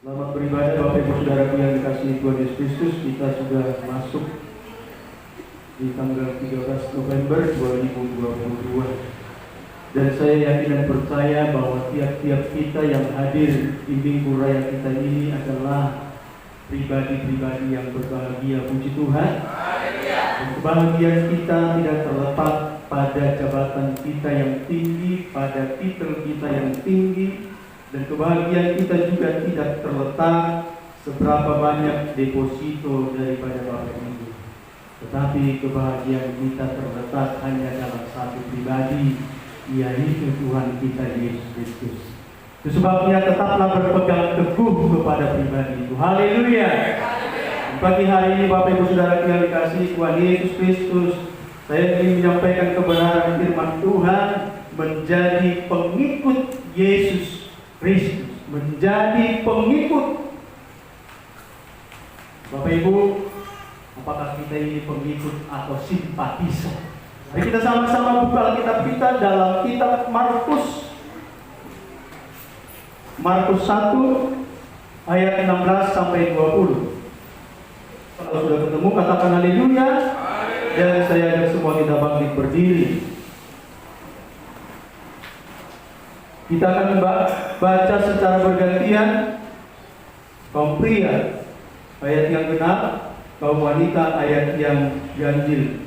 Selamat beribadah Bapak Ibu Saudaraku yang dikasihi Tuhan Yesus Kristus. Kita sudah masuk di tanggal 13 November 2022. Dan saya yakin dan percaya bahwa tiap-tiap kita yang hadir di minggu raya kita ini adalah pribadi-pribadi yang berbahagia. Puji Tuhan. Dan kebahagiaan kita tidak terletak pada jabatan kita yang tinggi, pada titel kita yang tinggi. Dan kebahagiaan kita juga tidak terletak seberapa banyak deposito daripada Bapak Ibu. Tetapi kebahagiaan kita terletak hanya dalam satu pribadi, yaitu Tuhan kita Yesus Kristus. Itu sebabnya tetaplah berpegang teguh kepada pribadi itu. Haleluya. Pagi hari ini Bapak Ibu Saudara yang dikasihi Tuhan Yesus Kristus, saya ingin menyampaikan kebenaran firman Tuhan, menjadi pengikut Yesus Kristus, menjadi pengikut. Bapak Ibu, apakah kita ini pengikut atau simpatisan? Mari kita sama-sama buka Alkitab kita dalam kitab Markus 1 ayat 16 sampai 20. Kalau sudah ketemu katakan haleluya. Dan saya ajak semua kita bangkit berdiri. Kita akan baca secara bergantian. Kaum pria ayat yang genap, kaum wanita ayat yang ganjil.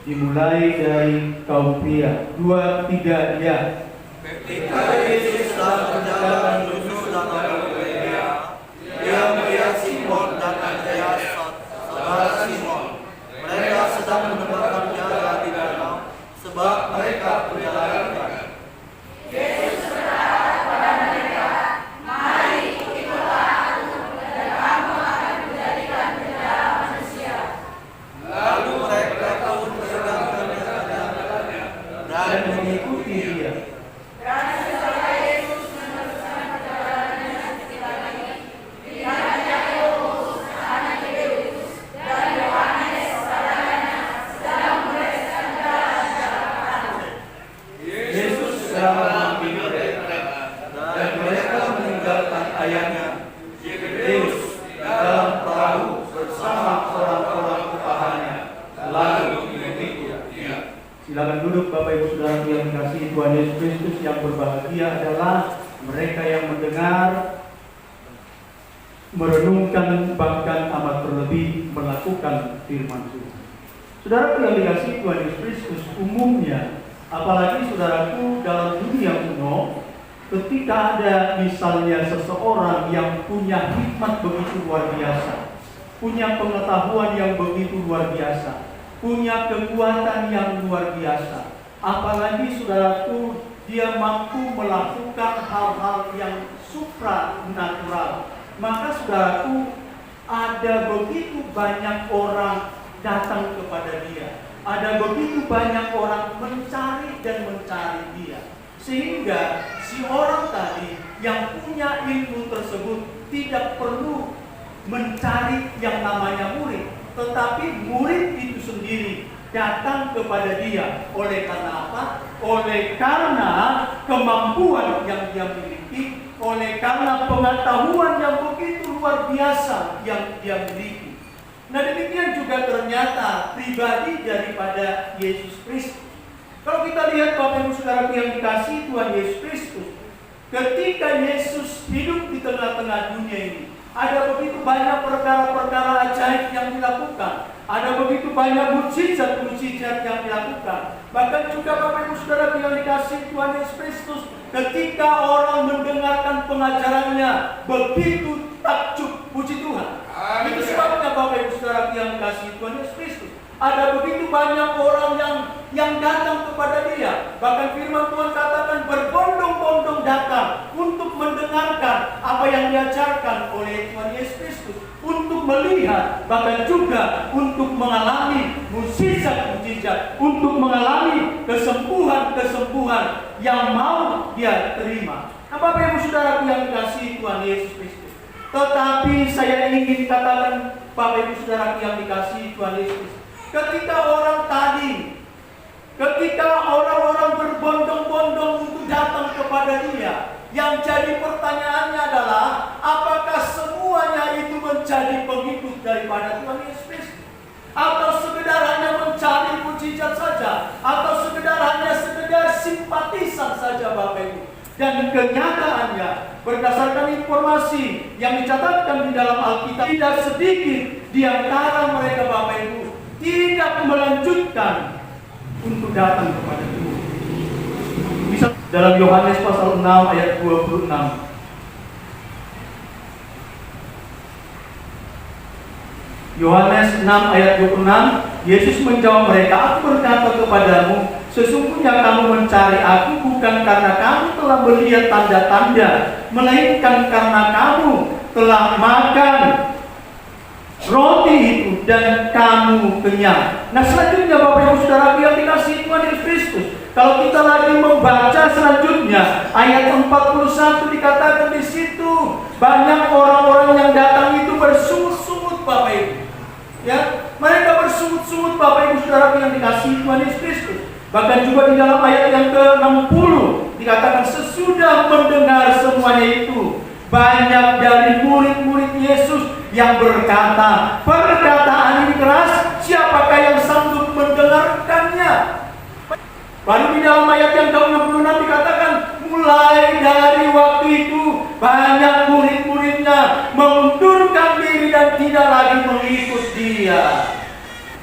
Dimulai dari kaum pria. 2, 3, ya. Ketika Yesus sedang berjalan menuju danau Galilea, dia melihat Simon dan Andreas, saudara Simon. Mereka sedang menebakkan jalan di danau, sebab mereka berjalan kaki. Yesus berkata kepada mereka, "Mari ikutlah aku, dan kamu akan menjadikan penjara manusia." Lalu mereka pun menegakkan jalannya dan mengikuti dia. Dan setelah Yesus meneruskan perjalanannya sekitar ini, lihatnya Yakobus, anak Zebedus, dan Yohanes saudaranya sedang membereskan jalan-jalan. Yesus sedang menghampiri mereka, dan mereka meninggalkan ayahnya Zebedeus dalam perahu bersama orang-orang upahannya, lalu mengikuti dia. Silakan duduk Bapak Ibu Saudara yang dikasihi Tuhan Yesus Kristus. Yang berbahagia adalah mereka yang mendengar, merenungkan, bahkan amat terlebih melakukan firman Tuhan. Saudara yang dikasihi Tuhan Yesus Kristus, umumnya, apalagi saudaraku dalam dunia kuno, ketika ada misalnya seseorang yang punya hikmat begitu luar biasa, punya pengetahuan yang begitu luar biasa, punya kekuatan yang luar biasa, apalagi saudaraku dia mampu melakukan hal-hal yang supranatural, maka saudaraku ada begitu banyak orang datang kepada dia, ada begitu banyak orang mencari dan mencari dia, sehingga si orang tadi yang punya ilmu tersebut tidak perlu mencari yang namanya murid, tetapi murid itu sendiri datang kepada dia. Oleh karena apa? Oleh karena kemampuan yang dia miliki, oleh karena pengetahuan yang begitu luar biasa yang dia miliki. Nah, demikian juga ternyata pribadi daripada Yesus Kristus. Kalau kita lihat Bapak Ibu Saudara yang dikasihi Tuhan Yesus Kristus, ketika Yesus hidup di tengah-tengah dunia ini, ada begitu banyak perkara-perkara ajaib yang dilakukan, ada begitu banyak mukjizat-mukjizat yang dilakukan. Bahkan juga Bapak Ibu Saudara yang dikasihi Tuhan Yesus Kristus, ketika orang mendengarkan pengajarannya, begitu takjub, puji Tuhan. Itu sebabnya Bapak Ibu Saudara yang dikasihi Tuhan Yesus Kristus, ada begitu banyak orang yang datang kepada dia. Bahkan firman Tuhan katakan berbondong-bondong datang untuk mendengarkan apa yang diajarkan oleh Tuhan Yesus Kristus, untuk melihat, bahkan juga untuk mengalami mukjizat-mukjizat, untuk mengalami kesembuhan-kesembuhan yang mau dia terima. Nah, Bapak Ibu Saudara yang dikasihi Tuhan Yesus Kristus, tetapi saya ingin katakan Bapak Ibu Saudara yang dikasihi Tuhan Yesus Kristus, ketika orang-orang berbondong-bondong untuk datang kepada dia, yang jadi pertanyaannya adalah, apakah semuanya itu menjadi pengikut daripada Tuhan Yesus Kristus? Atau sekedar hanya mencari mujizat saja? Atau sekedar simpatisan saja Bapak Ibu? Dan kenyataannya berdasarkan informasi yang dicatatkan di dalam Alkitab, tidak sedikit di antara mereka Bapak Ibu tidak melanjutkan untuk datang kepada Tuhan. Bisa dalam Yohanes pasal 6 ayat 26. Yohanes 6 ayat 26, Yesus menjawab mereka, "Aku berkata kepadamu, sesungguhnya kamu mencari aku bukan karena kamu telah melihat tanda-tanda, melainkan karena kamu telah makan roti itu dan kamu kenyang." Nah, selanjutnya Bapak Ibu Saudara yang dikasihi Tuhan Yesus Kristus, kalau kita lagi membaca selanjutnya ayat 41 dikatakan di situ banyak orang-orang yang datang itu bersungut-sungut Bapak Ibu. Ya, mereka bersungut-sungut Bapak Ibu Saudara yang dikasihi Tuhan Yesus Kristus. Bahkan juga di dalam ayat yang ke-60 dikatakan sesudah mendengar semuanya itu, banyak dari murid-murid Yesus yang berkata, "Perkataan ini keras, siapakah yang sanggup mendengarkannya?" Baru di dalam ayat yang ke-66 dikatakan, mulai dari waktu itu banyak murid-muridnya mengundurkan diri dan tidak lagi mengikut dia.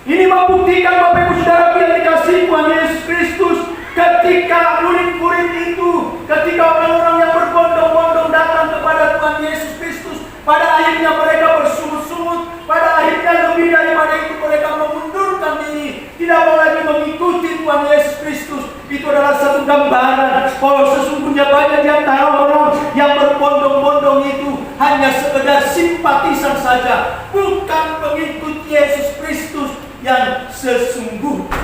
Ini membuktikan Bapak Ibu Saudara yang dikasihi Tuhan Yesus Kristus, ketika murid-murid itu, ketika orang-orang yang berbondong-bondong datang kepada Tuhan Yesus Kristus, pada akhirnya mereka bersungut-sungut, pada akhirnya lebih daripada itu mereka mengundurkan diri, tidak mau lagi mengikuti Tuhan Yesus Kristus. Itu adalah satu gambaran bahwa sesungguhnya banyak di antara orang yang berbondong-bondong itu hanya sekedar simpatisan saja, bukan pengikut Yesus Kristus yang sesungguhnya.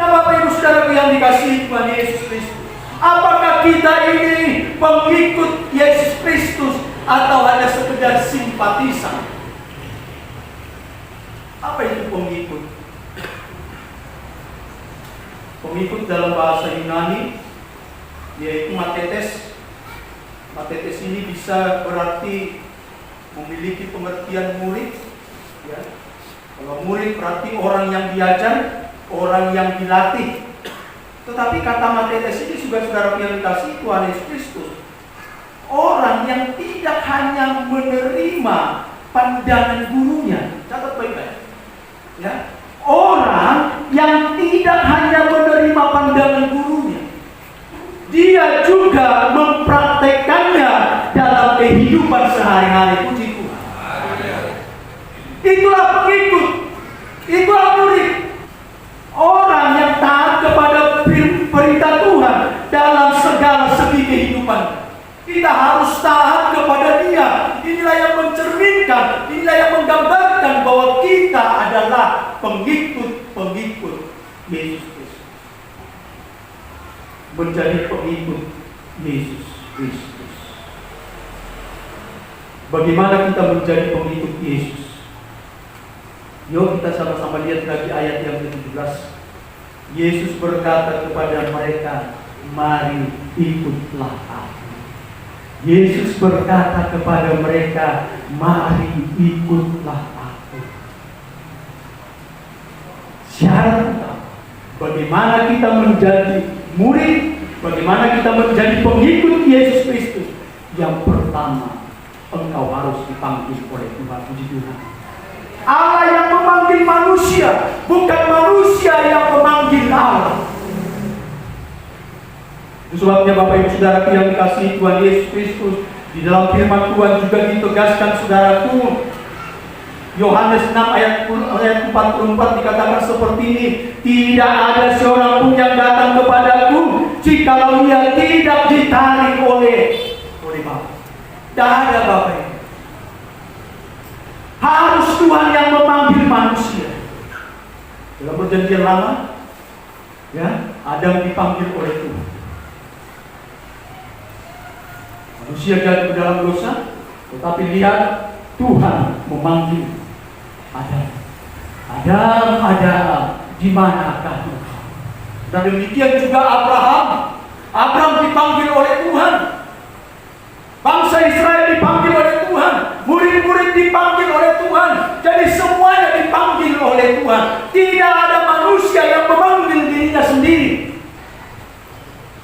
Nah, Bapak Ibu Saudara yang dikasihi Tuhan Yesus Kristus, apakah kita ini pengikut Yesus Kristus atau hanya sekedar simpatisan? Apa itu pengikut? Pengikut dalam bahasa Yunani yaitu matetes. Matetes ini bisa berarti memiliki pengertian murid. Ya. Kalau murid berarti orang yang diajar, orang yang dilatih. Tetapi kata matetes ini juga saudara yang dikasihi Tuhan Yesus Kristus, orang yang tidak hanya menerima pandangan gurunya. Catat baik-baik. Ya. Orang yang tidak hanya menerima pandangan gurunya, dia juga mempraktekannya dalam kehidupan sehari-hari. Puji Tuhan. Itulah pengikut, itulah murid. Orang yang taat kepada perintah Tuhan dalam segala segi kehidupan. Kita harus taat kepada Dia. Inilah yang mencerminkan, inilah yang menggambarkan bahwa kita adalah pengikut Yesus Kristus. Menjadi pengikut Yesus Kristus. Bagaimana kita menjadi pengikut Yesus? Yuk kita sama-sama lihat lagi ayat yang ke-17. Yesus berkata kepada mereka, "Mari ikutlah aku." Yesus berkata kepada mereka, "Mari ikutlah aku." Syarat bagaimana kita menjadi murid, bagaimana kita menjadi pengikut Yesus Kristus? Yang pertama, engkau harus dipanggil oleh Tuhan. Puji Tuhan. Allah yang memanggil manusia, bukan manusia yang memanggil Allah. Itu sebabnya Bapak Ibu Saudara yang dikasihi Tuhan Yesus Kristus, di dalam firman Tuhan juga ditegaskan saudaraku, Yohanes 6 ayat 44 dikatakan seperti ini, "Tidak ada seorang pun yang datang kepadaku jikalau ia tidak ditarik oleh Bapa." Tidak ada Bapak Ibu. Harus Tuhan yang memanggil manusia. Dalam perjanjian lama, ya, Adam dipanggil oleh Tuhan. Manusia jatuh dalam dosa, tetapi lihat Tuhan memanggil Adam. Adam, di manakah engkau? Dan demikian juga Abraham. Abraham dipanggil oleh Tuhan. Bangsa Israel dipanggil oleh Tuhan, murid-murid dipanggil oleh Tuhan, jadi semuanya dipanggil oleh Tuhan. Tidak ada manusia yang memanggil dirinya sendiri.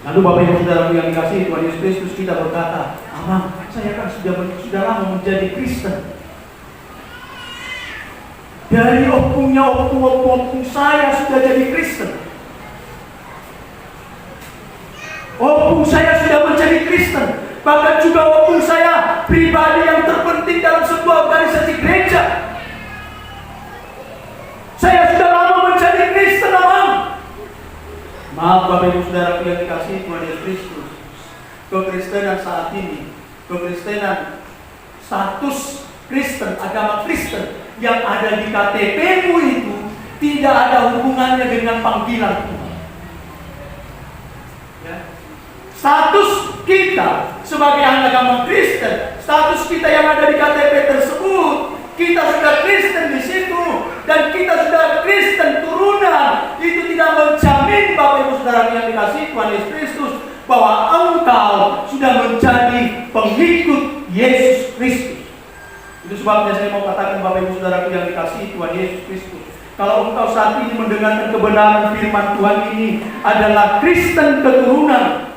Lalu Bapak Ibu Saudara yang dikasihi Tuhan Yesus Kristus, kita berkata, "Abang, saya kan sudah lama menjadi Kristen. Dari opung saya sudah jadi Kristen. Opung saya sudah menjadi Kristen. Bahkan juga opung saya pribadi yang terpenting dalam sebuah organisasi gereja. Saya sudah lama menjadi Kristen, Abang." Maaf Bapak Ibu Saudara yang dikasihi Tuhan Yesus Kristus, kekristenan saat ini, kekristenan status Kristen, agama Kristen yang ada di KTP-mu itu tidak ada hubungannya dengan panggilan Tuhan. Ya. Status kita sebagai anak agama Kristen, status kita yang ada di KTP tersebut, kita sudah Kristen di situ dan kita sudah Kristen turunan, itu tidak menjamin Bapak Ibu Saudara yang dikasihi Tuhan Yesus Kristus bahwa engkau sudah menjadi pengikut Yesus Kristus. Itu sebabnya saya mau katakan Bapak Ibu Saudara yang dikasihi Tuhan Yesus Kristus, kalau engkau saat ini mendengarkan kebenaran firman Tuhan ini adalah Kristen keturunan,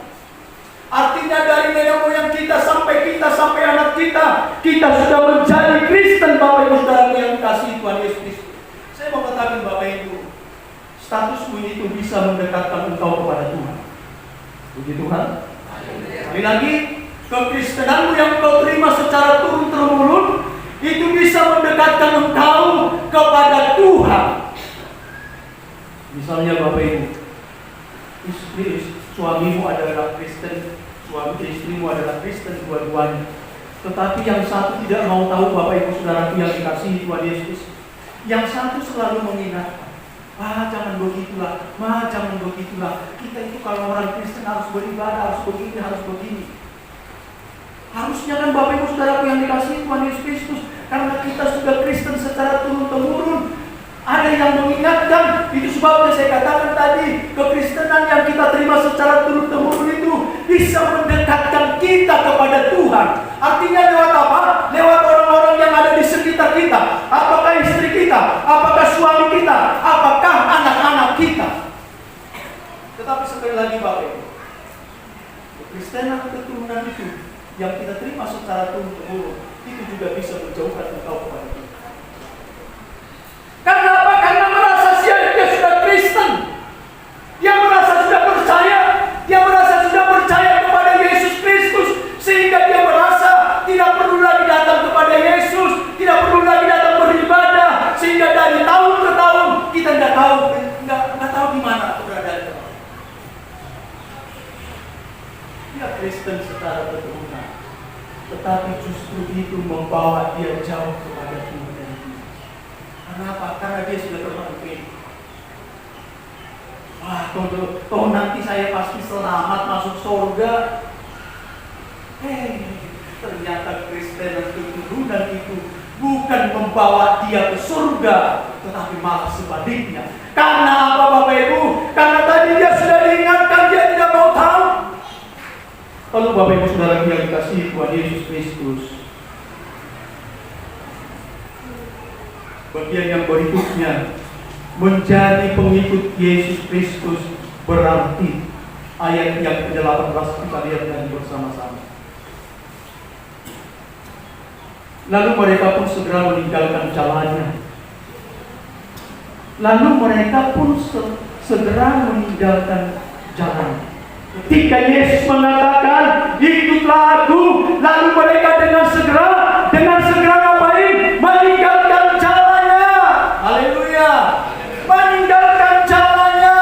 artinya dari nenek moyang kita sampai anak kita sudah menjadi Kristen. Bapak Ibu Saudara yang dikasihi Tuhan Yesus Kristus, saya mau katakan Bapak Ibu, statusmu itu bisa mendekatkan engkau kepada Tuhan. Puji Tuhan. Sekali lagi, kekristenanmu yang kau terima secara turun-temurun itu bisa mendekatkan engkau kepada Tuhan. Misalnya Bapak Ibu, suamimu adalah Kristen, suami istrimu adalah Kristen dua-duanya, tetapi yang satu tidak mau tahu Bapak Ibu Saudara yang dikasihi Tuhan Yesus. Yang satu selalu mengingatkan, jangan begitulah, jangan begitulah. Kita itu kalau orang Kristen harus beribadah, harus begini, harus begini. Harusnya kan Bapak Ibu Saudara yang dikasihi Tuhan Yesus Kristus, karena kita sudah Kristen secara turun-temurun, ada yang mengingatkan. Itu sebabnya saya katakan tadi, kekristenan yang kita terima secara turun-temurun itu bisa mendekatkan kita kepada Tuhan. Artinya lewat apa? Lewat orang-orang yang ada di sekitar kita. Apakah istri kita? Apakah suami kita? Apakah anak-anak kita? Tetapi sekali lagi Bapak Ibu, kekristenan keturunan itu yang kita terima secara turun-temurun itu juga bisa menjauhkan engkau kepada Tuhan. Karena apa? Karena merasa dia sudah Kristen, dia merasa sudah percaya, dia merasa sudah percaya kepada Yesus Kristus, sehingga dia merasa tidak perlu lagi datang kepada Yesus, tidak perlu lagi datang beribadah, sehingga dari tahun ke tahun kita nggak tahu di mana keberadaan. Dia Kristen secara keturunan, tetapi justru itu membawa dia jauh kepada Tuhan. Kenapa? Karena dia sudah terpikir, toh nanti saya pasti selamat masuk surga. Ternyata Kristen keturunan itu bukan membawa dia ke surga, tetapi malah sebaliknya. Karena apa Bapak Ibu? Karena tadi dia sudah diingatkan, dia tidak mau tahu. Lalu Bapak Ibu Saudara yang dikasihi Tuhan Yesus Kristus, bagian yang berikutnya, menjadi pengikut Yesus Kristus berarti, ayat yang ke-18 kita lihat dan bersama-sama. Lalu mereka pun segera meninggalkan jalannya. Ketika Yesus mengatakan, ikutlah aku, lalu mereka dengan segera ngapain? Meninggalkan jalannya. Haleluya. Meninggalkan jalannya.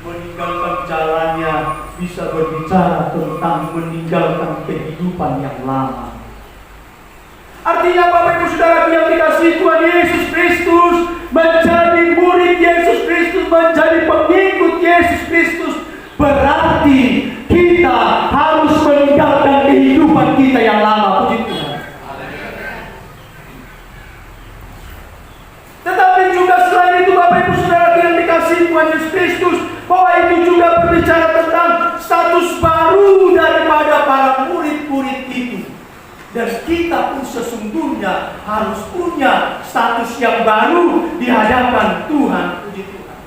Meninggalkan jalannya bisa berbicara tentang meninggalkan kehidupan yang lama. Artinya Bapak Ibu Saudara yang dikasihi Tuhan Yesus Kristus, menjadi murid Yesus Kristus, menjadi pengikut Yesus Kristus, berarti kita harus meninggalkan kehidupan kita yang lama. Puji Tuhan. Tetapi juga selain itu Bapak Ibu Saudara yang dikasihi Tuhan Yesus Kristus, bahwa itu juga berbicara tentang status baru daripada para murid-murid itu. Dan kita pun sesungguhnya harus punya status yang baru di hadapan Tuhan. Puji Tuhan.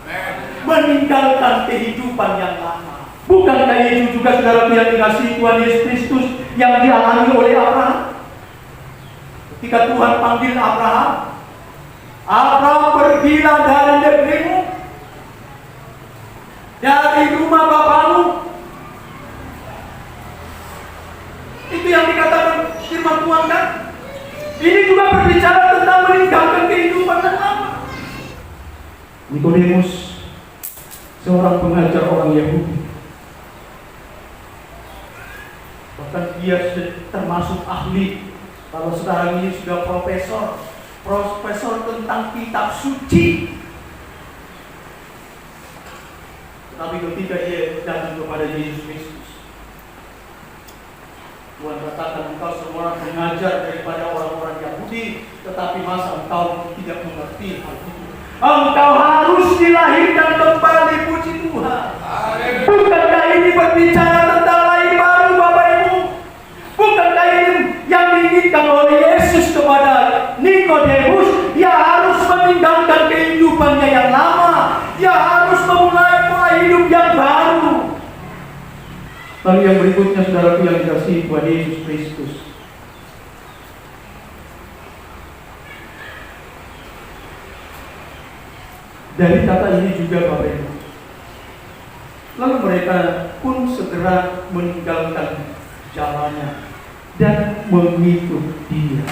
Meninggalkan kehidupan yang lama. Bukankah itu juga saudara yang dikasihi Tuhan Yesus Kristus yang dialami oleh Abraham? Ketika Tuhan panggil Abraham, Abraham, pergilah dari negerimu, dari rumah bapamu. Itu yang dikatakan firman Tuhan kan? Ini juga berbicara tentang meninggalkan kehidupan yang lama. Nikodemus, seorang pengajar orang Yahudi, bahkan dia termasuk ahli. Kalau sekarang ini sudah profesor tentang kitab suci. Tapi ketika dia datang kepada Yesus Kristus, Tuhan katakan, engkau semua mengajar daripada orang-orang Yahudi, tetapi masa engkau tidak mengerti hal itu. Engkau harus dilahirkan kembali, puji Tuhan. Bukankah ini berbicara tentang lahir baru, Bapak Ibu? Bukankah ini yang diinginkan oleh Yesus kepada Nikodemus? Dia harus meninggalkan kehidupannya yang lama. Dia harus memulai hidup yang baru. Lalu yang berikutnya, saudaraku yang dikasihi Tuhan Yesus Kristus, dari kata ini juga Bapak Ibu, lalu mereka pun segera meninggalkan jalannya dan mengikut Dia.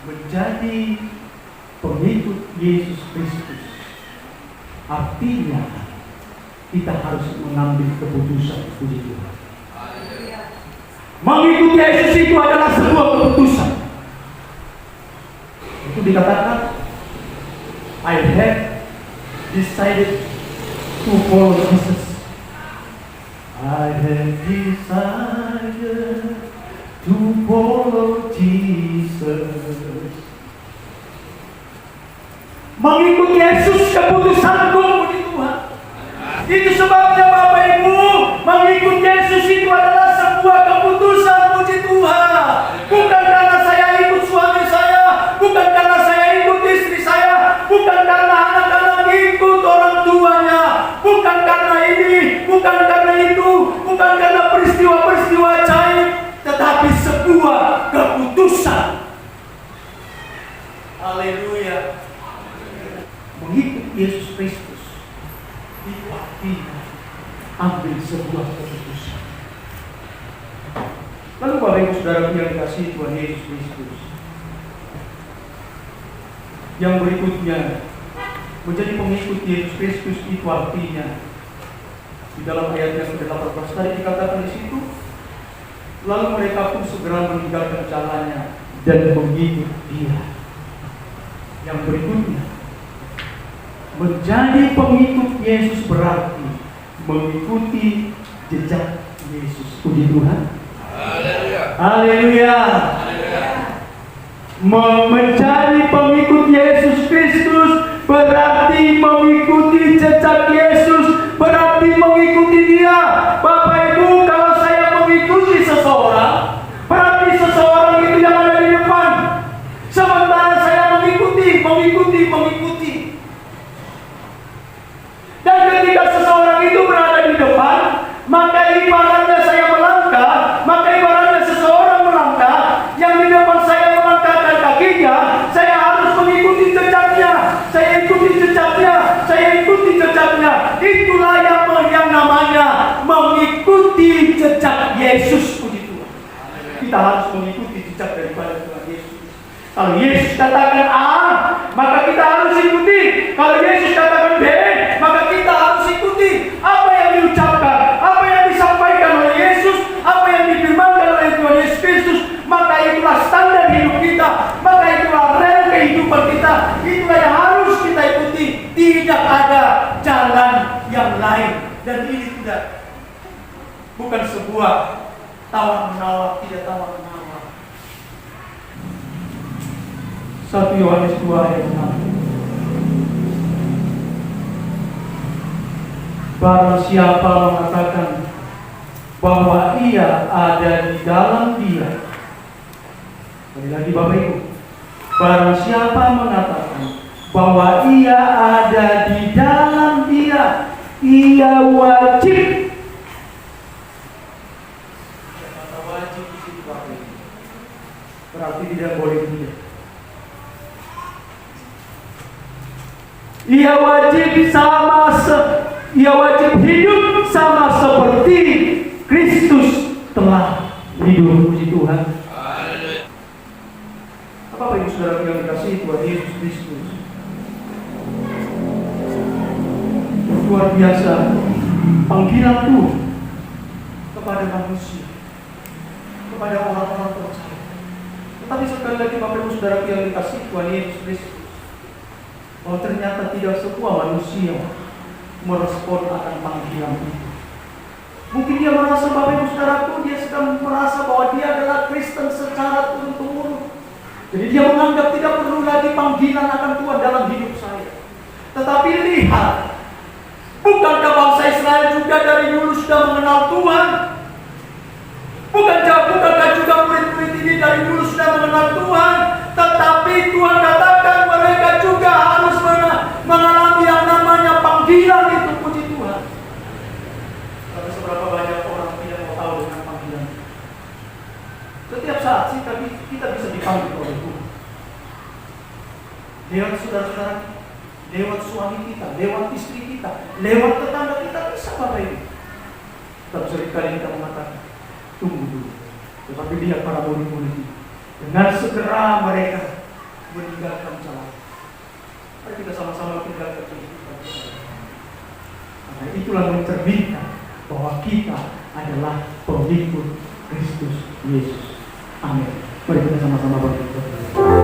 Menjadi pengikut Yesus Kristus artinya kita harus mengambil keputusan, puji Tuhan. Mengikuti Yesus itu adalah sebuah keputusan. Itu dikatakan, I have decided to follow Jesus. I have decided to follow Jesus. Mengikuti Yesus keputusanku, puji Tuhan. Itu sebabnya Bapak Ibu, mengikut Yesus itu adalah sebuah keputusan, puji Tuhan. Bukan karena saya ikut suami saya, bukan karena saya ikut istri saya, bukan karena anak-anak ikut orang tuanya, bukan karena ini, bukan karena itu, bukan karena peristiwa-peristiwa ajaib, tetapi sebuah keputusan. Haleluya. Mengikut Yesus Kristus itu artinya ambil sebuah keputusan. Lalu Bapak Ibu Saudara yang dikasihi Tuhan Yesus Kristus, yang berikutnya, menjadi pengikut Yesus Kristus itu artinya, di dalam ayat yang ke-18 tadi dikatakan di situ, lalu mereka pun segera meninggalkan jalannya dan mengikut Dia. Yang berikutnya, menjadi pengikut Yesus berarti mengikuti jejak Yesus. Puji Tuhan. Haleluya. Menjadi pengikut Yesus Kristus berarti mengikuti jejak Yesus, berarti mengikuti Dia. Bapak Ibu, kalau saya mengikuti seseorang, berarti seseorang itu yang ada di depan. Sementara saya mengikuti. Dan ketika seseorang itu berada di depan, maka ibaratnya saya melangkah, maka ibaratnya seseorang melangkah, yang di depan saya melangkahkan kakinya, saya harus mengikuti jejaknya, saya ikuti jejaknya. Itulah yang namanya mengikuti jejak Yesus. Puji Tuhan. Kita harus mengikuti jejak daripada Tuhan Yesus. Kalau Yesus katakan A, maka kita harus ikuti. Kalau Yesus katakan B, maka kita harus ikuti. Apa yang diucapkan, apa yang disampaikan oleh Yesus, apa yang difirmankan oleh Tuhan Yesus Kristus, maka itulah standar hidup kita, maka itulah rel kehidupan kita, itulah yang harus kita ikuti. Tidak ada jalan yang lain. Dan ini bukan sebuah tawar-menawar, tidak tawar-menawar. 1 Yohanes 2 ayat 6. Barang siapa mengatakan bahwa ia ada di dalam Dia. Sekali lagi Bapak Ibu, barang siapa mengatakan bahwa ia ada di dalam Dia, ia wajib. Kata wajib di situ Bapak Ibu, berarti tidak boleh tidak. Ia wajib hidup sama seperti Kristus telah hidup. Puji Tuhan. Bapak Ibu Saudara yang dikasihi Tuhan Yesus Kristus, luar biasa panggilan Tuhan kepada manusia, kepada orang-orang percaya. Tetapi sekali lagi Bapak Ibu Saudara yang dikasihi Tuhan Yesus Kristus, bahwa ternyata tidak semua manusia merespon akan panggilan itu. Mungkin dia merasa, Bapak Ibu Saudaraku, dia sedang merasa bahwa dia adalah Kristen secara turun-temurun. Jadi dia menganggap tidak perlu lagi panggilan akan Tuhan dalam hidup saya. Tetapi lihat, bukankah bangsa Israel juga dari dulu sudah mengenal Tuhan? Bukankah juga murid-murid ini dari dulu sudah mengenal Tuhan? Tetapi Tuhan katakan mereka juga harus mengalami yang namanya panggilan itu. Puji Tuhan. Tapi seberapa banyak orang tidak mau tahu dengan panggilan? Setiap saat sih kita bisa dipanggil oleh Tuhan. Lewat saudara-saudara, lewat suami kita, lewat istri kita, lewat tetangga kita, bisa Bapak Ibu. Tapi seringkali kita mengatakan, tunggu dulu. Tetapi lihat para murid-murid ini, dengan segera mereka meninggalkan jalan. Mari kita sama-sama tinggalkan kehidupan kita. Karena itulah mencerminkan bahwa kita adalah pengikut Kristus Yesus. Amin. Mari kita sama-sama berdoa.